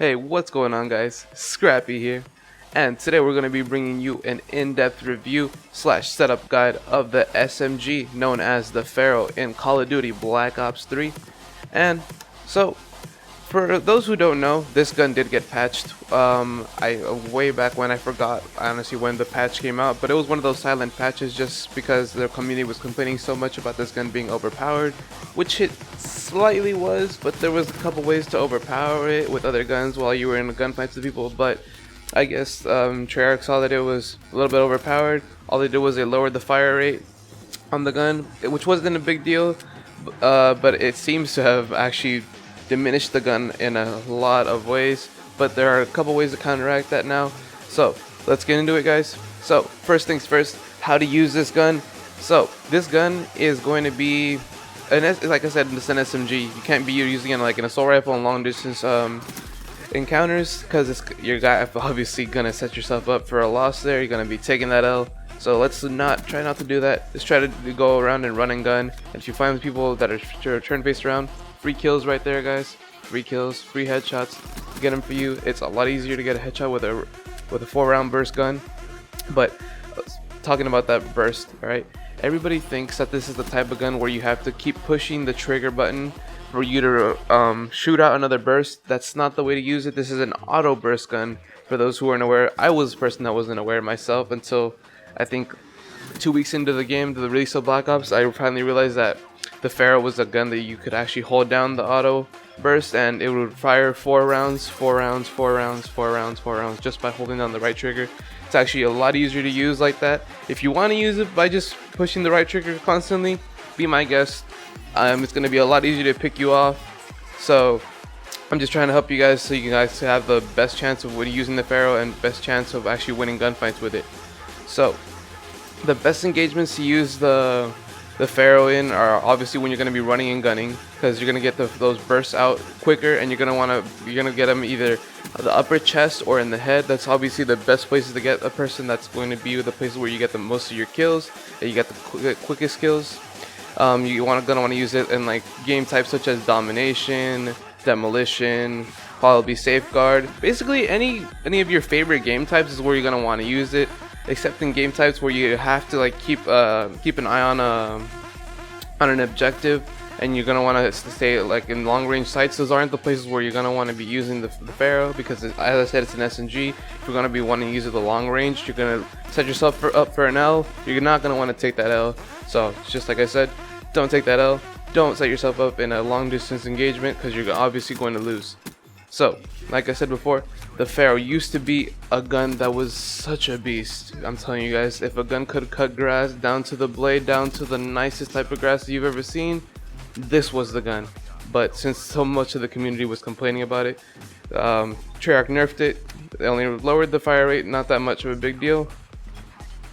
Hey, what's going on, guys? Scrappy here, and today we're going to be bringing you an in-depth review slash setup guide of the SMG known as the PHARO in Call of Duty Black Ops 3. And so, for those who don't know, this gun did get patched. Way back when, I forgot honestly when the patch came out, but it was one of those silent patches just because the community was complaining so much about this gun being overpowered, which it slightly was, but there was a couple ways to overpower it with other guns while you were in a gunfight with people. But I guess Treyarch saw that it was a little bit overpowered. All they did was they lowered the fire rate on the gun, which wasn't a big deal, but it seems to have actually diminished the gun in a lot of ways. But there are a couple ways to counteract that now, so let's get into it, guys. So first things first, how to use this gun. So this gun is going to be like I said, it's an SMG. You can't be using it like an assault rifle in long distance encounters, because you're obviously gonna set yourself up for a loss there. You're gonna be taking that L. So let's try not to do that. Let's try to go around and run and gun. And if you find people that are turn face around, free kills right there, guys. Free kills, free headshots. Get them for you. It's a lot easier to get a headshot with a 4-round burst gun. But talking about that burst, all right. Everybody thinks that this is the type of gun where you have to keep pushing the trigger button for you to shoot out another burst. That's not the way to use it. This is an auto burst gun. For those who aren't aware, I was a person that wasn't aware myself until I think 2 weeks into the game, to the release of Black Ops. I finally realized that the PHARO was a gun that you could actually hold down the auto burst and it would fire 4 rounds just by holding down the right trigger. It's actually a lot easier to use like that. If you want to use it by just pushing the right trigger constantly, be my guest. It's going to be a lot easier to pick you off. So I'm just trying to help you guys so you guys have the best chance of using the PHARO and best chance of actually winning gunfights with it. So the best engagements to use the PHARO in are obviously when you're going to be running and gunning, because you're going to get those bursts out quicker, and you're going to get them either the upper chest or in the head. That's obviously the best places to get a person. That's going to be the places where you get the most of your kills and you get the quickest kills. You're going to want to use it in like game types such as domination, demolition, probably safeguard. Basically any of your favorite game types is where you're going to want to use it, except in game types where you have to like keep an eye on an objective, and you're gonna want to stay like in long range sights. Those aren't the places where you're gonna want to be using the PHARO, because as I said, it's an SMG. If you're gonna be wanting to use it the long range, you're gonna set yourself up for an L. You're not gonna want to take that L. So it's just like I said, don't take that L. Don't set yourself up in a long distance engagement, because you're obviously going to lose. So like I said before, the PHARO used to be a gun that was such a beast. I'm telling you guys, if a gun could cut grass down to the blade, down to the nicest type of grass that you've ever seen, this was the gun. But since so much of the community was complaining about it, Treyarch nerfed it. They only lowered the fire rate, not that much of a big deal.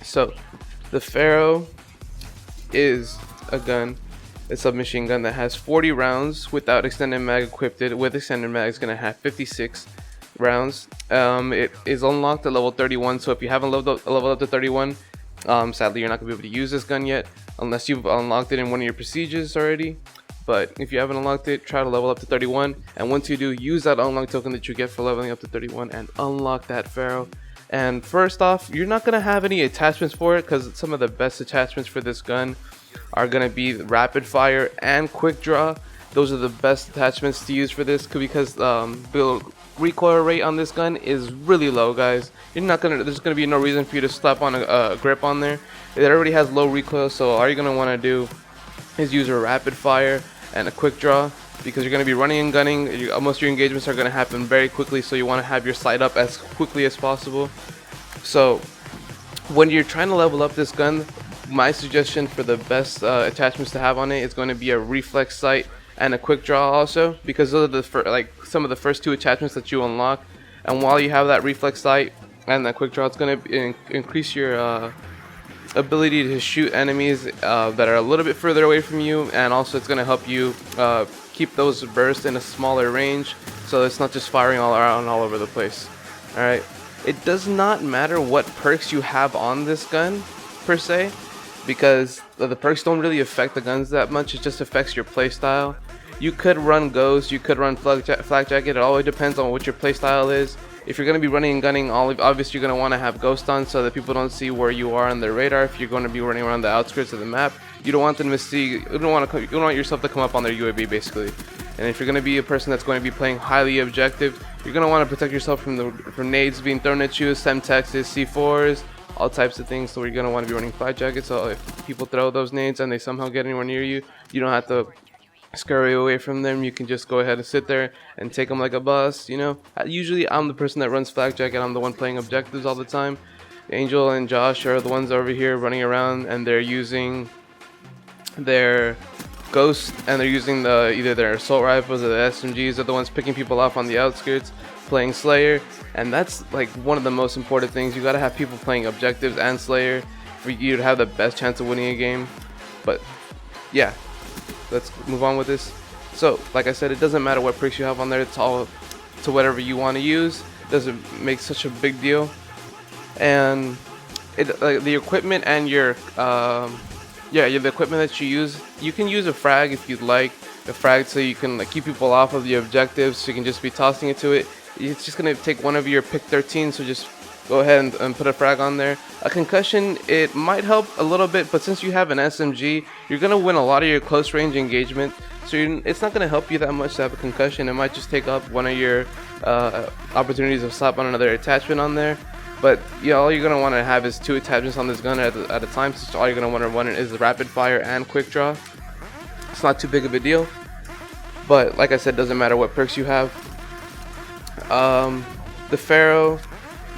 So the PHARO is a gun, a submachine gun that has 40 rounds without extended mag equipped. With extended mag, it's going to have 56 rounds. It is unlocked at level 31, so if you haven't leveled up to 31, sadly you're not going to be able to use this gun yet unless you've unlocked it in one of your procedures already. But if you haven't unlocked it, try to level up to 31, and once you do, use that unlock token that you get for leveling up to 31 and unlock that PHARO. And first off, you're not going to have any attachments for it, because some of the best attachments for this gun are going to be rapid fire and quick draw. Those are the best attachments to use for this, because the recoil rate on this gun is really low, guys. There's gonna be no reason for you to slap on a grip on there. It already has low recoil, so all you're gonna want to do is use a rapid fire and a quick draw, because you're gonna be running and gunning. Most of your engagements are gonna happen very quickly, so you want to have your sight up as quickly as possible. So when you're trying to level up this gun, my suggestion for the best attachments to have on it is going to be a reflex sight and a quick draw also, because those are some of the first 2 attachments that you unlock. And while you have that reflex sight and that quick draw, it's going to increase your ability to shoot enemies that are a little bit further away from you, and also it's going to help you keep those bursts in a smaller range, so it's not just firing all around all over the place. Alright, it does not matter what perks you have on this gun per se, because the perks don't really affect the guns that much. It just affects your playstyle. You could run Ghost, you could run Flak Jacket. It always depends on what your playstyle is. If you're going to be running and gunning, obviously you're going to want to have Ghost on so that people don't see where you are on their radar. If you're going to be running around the outskirts of the map, you don't want them to see. You don't want yourself to come up on their UAV basically. And if you're going to be a person that's going to be playing highly objective, you're going to want to protect yourself from nades being thrown at you, Semtexes, C4s, all types of things. So you're going to want to be running Flak Jacket. So if people throw those nades and they somehow get anywhere near you, you don't have to scurry away from them. You can just go ahead and sit there and take them like a boss, you know. Usually I'm the person that runs Flak Jacket. I'm the one playing objectives all the time. Angel and Josh are the ones over here running around, and they're using their Ghost, and they're using either their assault rifles or the SMGs. Are the ones picking people off on the outskirts, playing Slayer. And that's like one of the most important things. You gotta have people playing objectives and Slayer for you to have the best chance of winning a game. But yeah, let's move on with this. So like I said, it doesn't matter what perks you have on there. It's all to whatever you want to use. It doesn't make such a big deal. And the equipment and your the equipment that you use, you can use a frag if you'd like. A frag so you can like keep people off of the objectives, so you can just be tossing it to it. It's just gonna take one of your pick 13, so just go ahead and put a frag on there. A concussion, it might help a little bit, but since you have an SMG, you're gonna win a lot of your close range engagement, so it's not gonna help you that much to have a concussion. It might just take up one of your opportunities to slap on another attachment on there. But yeah, all you're gonna want to have is 2 attachments on this gun at a time. So all you're gonna want to run is the rapid fire and quick draw. It's not too big of a deal, but like I said, doesn't matter what perks you have. The PHARO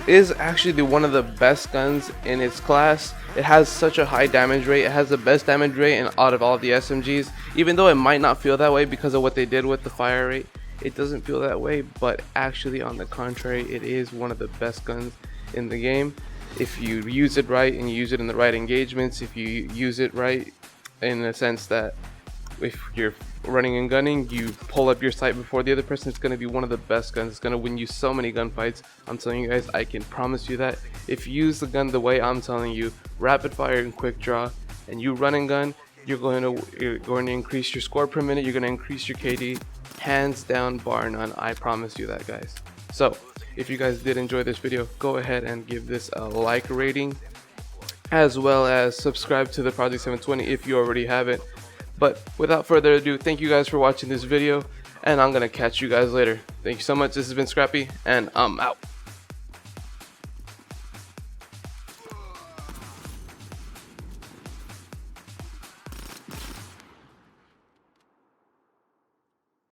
is actually one of the best guns in its class. It has such a high damage rate. It has the best damage rate out of all of the SMGs, even though it might not feel that way because of what they did with the fire rate. It doesn't feel that way, but actually on the contrary, it is one of the best guns in the game. If you use it right and you use it in the right engagements, if you use it right in the sense that if you're running and gunning, you pull up your sight before the other person, it's going to be one of the best guns. It's going to win you so many gunfights. I'm telling you guys, I can promise you that. If you use the gun the way I'm telling you, rapid fire and quick draw, and you run and gun, you're going to increase your score per minute. You're going to increase your KD, hands down, bar none. I promise you that, guys. So if you guys did enjoy this video, go ahead and give this a like rating, as well as subscribe to the Project 720 if you already haven't. But without further ado, thank you guys for watching this video, and I'm gonna catch you guys later. Thank you so much. This has been Scrappy, and I'm out.